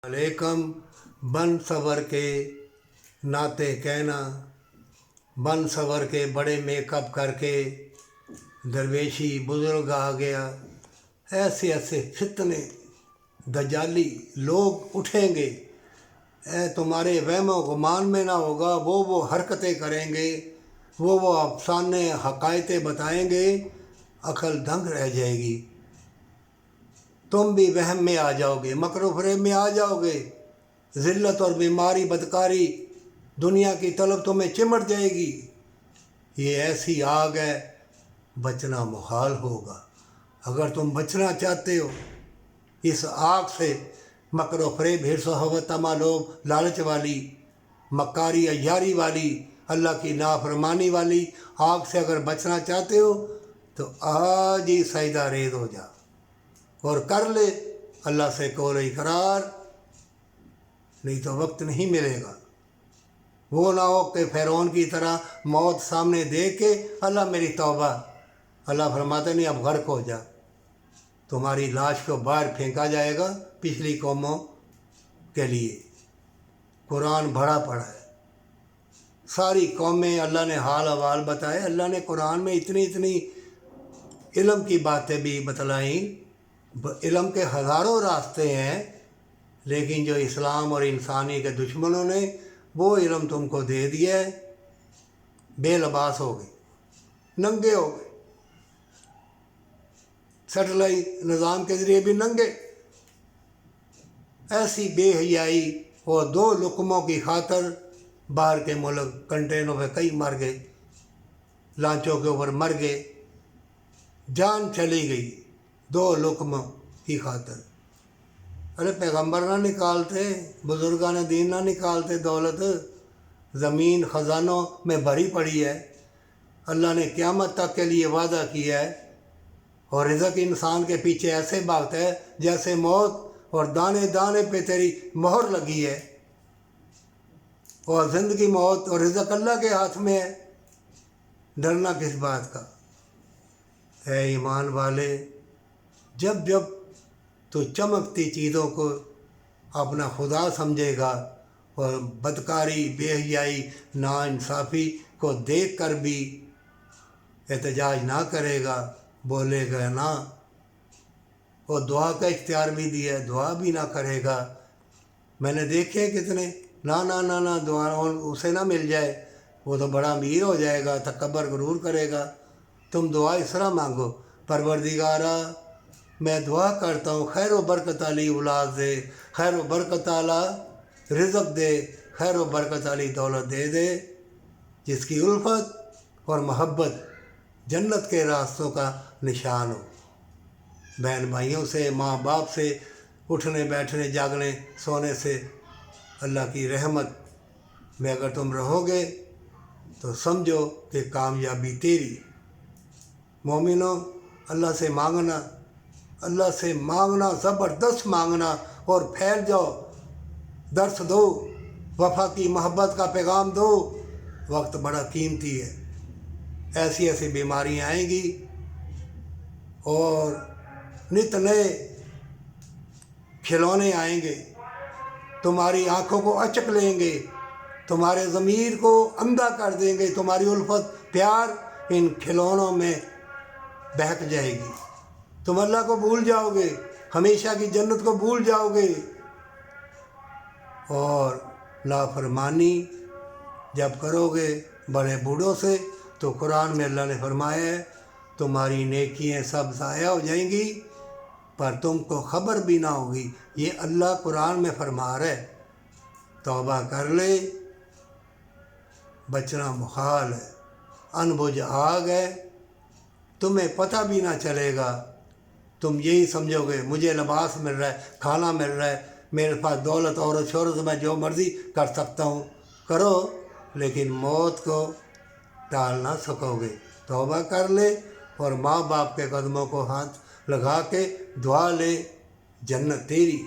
अलैकम बन सवर के नाते कहना, बन सवर के बड़े मेकअप करके दरवेशी बुज़ुर्ग आ गया। ऐसे ऐसे फितने दजाली लोग उठेंगे, तुम्हारे वहमो गुमान में ना होगा। वो हरकतें करेंगे, वो अफसाने हकायतें बताएंगे, अकल दंग रह जाएगी। तुम भी वहम में आ जाओगे, मकरो फरेब में आ जाओगे। ज़िल्लत और बीमारी बदकारी दुनिया की तलब तुम्हें चिमट जाएगी। ये ऐसी आग है, बचना मुहाल होगा। अगर तुम बचना चाहते हो इस आग से, मकरो फरेब हिर्स हवस तमा लोभ लालच वाली, मक्कारी अय्यारी वाली, अल्लाह की नाफरमानी वाली आग से अगर बचना चाहते हो तो आज ही सजदा रेज़ हो जा और कर ले अल्लाह से कौल इकरार, नहीं तो वक्त नहीं मिलेगा। वो ना हो कि फ़िरौन की तरह मौत सामने देख के अल्लाह मेरी तौबा, अल्लाह फरमाते नहीं अब गर्क हो जा। तुम्हारी लाश को बाहर फेंका जाएगा पिछली कौमों के लिए। कुरान भरा पड़ा है, सारी कौमें अल्लाह ने हाल अहवाल बताए। अल्लाह ने कुरान में इतनी इतनी इल्म की बातें भी बतलाई। इल्म के हज़ारों रास्ते हैं, लेकिन जो इस्लाम और इंसानी के दुश्मनों ने वो इल्म तुमको दे दिया है। बेलबास हो गए, नंगे हो गए, सेटेलाइट निज़ाम के ज़रिए भी नंगे। ऐसी बेहयाई और 2 लुकमों की खातर बाहर के मुल्क कंटेनरों पे कई मर गए, लांचों के ऊपर मर गए, जान चली गई 2 लुकमों की खातर। अरे पैगंबर ना निकालते, बुजुर्गान दीन ना निकालते दौलत, ज़मीन ख़जानों में भरी पड़ी है। अल्लाह ने क़यामत तक के लिए वादा किया है और रिज़्क़ इंसान के पीछे ऐसे भागता है जैसे मौत और दाने दाने पे तेरी मोहर लगी है। और ज़िंदगी मौत और रिज़्क़ अल्लाह के हाथ में है, डरना किस बात का है। ईमान वाले, जब जब तो चमकती चीज़ों को अपना खुदा समझेगा और बदकारी बेहयाई नाइंसाफ़ी को देख कर भी एहतजाज ना करेगा, बोलेगा ना, और दुआ का इख्तियार भी दिया है, दुआ भी ना करेगा। मैंने देखे कितने ना ना ना ना दुआ उसे ना मिल जाए, वो तो बड़ा अमीर हो जाएगा, तकब्बर गुरूर करेगा। तुम दुआ इस तरह मांगो, परवरदिगारा मैं दुआ करता हूँ खैर व बरकत वाली औलाद दे, खैर व बरकत वाला रिज़्क़ दे, खैर व बरकत वाली दौलत दे दे, जिसकी उल्फत और मोहब्बत जन्नत के रास्तों का निशान हो। बहन भाइयों से, माँ बाप से, उठने बैठने जागने सोने से अल्लाह की रहमत में अगर तुम रहोगे तो समझो कि कामयाबी तेरी। मोमिनो, अल्लाह से मांगना, अल्लाह से मांगना, ज़बरदस्त मांगना और फैल जाओ, दर्स दो, वफ़ा की मोहब्बत का पैगाम दो। वक्त बड़ा कीमती है, ऐसी ऐसी बीमारियाँ आएंगी और नित नए खिलौने आएंगे, तुम्हारी आँखों को अचक लेंगे, तुम्हारे ज़मीर को अंधा कर देंगे। तुम्हारी उल्फत प्यार इन खिलौनों में बहक जाएगी, तुम अल्लाह को भूल जाओगे, हमेशा की जन्नत को भूल जाओगे। और नाफरमानी जब करोगे बड़े बूढ़ों से तो कुरान में अल्लाह ने फरमाया है तुम्हारी नेकियां सब ज़ाया हो जाएंगी पर तुमको ख़बर भी ना होगी। ये अल्लाह कुरान में फरमा रहा है। तौबा कर ले, बचना मुहाल है, अनबुझ आग है, तुम्हें पता भी ना चलेगा। तुम यही समझोगे मुझे लिबास मिल रहा है, खाना मिल रहा है, मेरे पास दौलत और शोहरत, मैं जो मर्ज़ी कर सकता हूँ। करो, लेकिन मौत को टाल ना सकोगे। तौबा कर ले और माँ बाप के कदमों को हाथ लगा के दुआ ले, जन्नत तेरी।